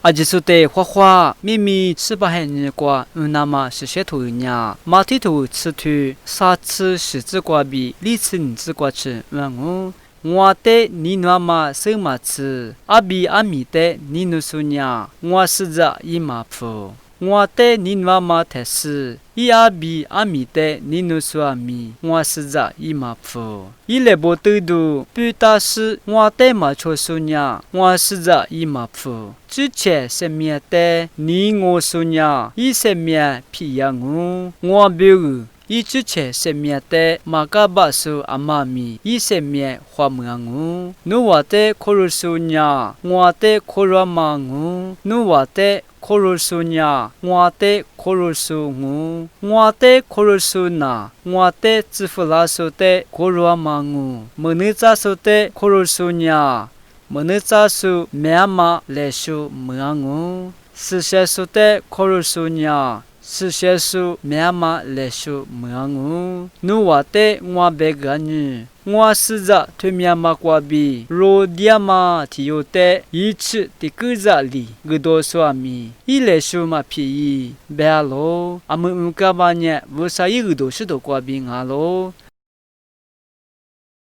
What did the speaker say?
阿吉苏得花花咪咪是把海日瓜，那么是些头呀，马蹄头吃土，啥吃是只瓜比，李吃你只瓜吃，我的你那么什么吃？阿比阿米的你努苏呀，我是这一马夫。我的你那么太是，伊阿比阿米的你努苏阿米，我是这一马夫。伊来不得度，不打是我的马错苏呀，我是这一马夫。之前是面的你我苏呀，伊是面皮呀我表。一之前是面的马嘎巴苏阿妈咪，一是面花木努瓦的可鲁苏呀，我的可鲁马努瓦的可鲁苏呀，我的可鲁苏我的可鲁苏那，我的支付拉苏的可鲁马么尼扎苏的可鲁苏呀，么尼扎苏面马来苏么是些苏的可鲁苏呀。是些数面马来数么努瓦的我别个女，我是着推面马瓜比，罗迪亚马提有的一次的个着里，个多说米，一来数嘛便宜，别咯，阿们乌嘎巴呢，我啥一个都是都瓜比啊咯。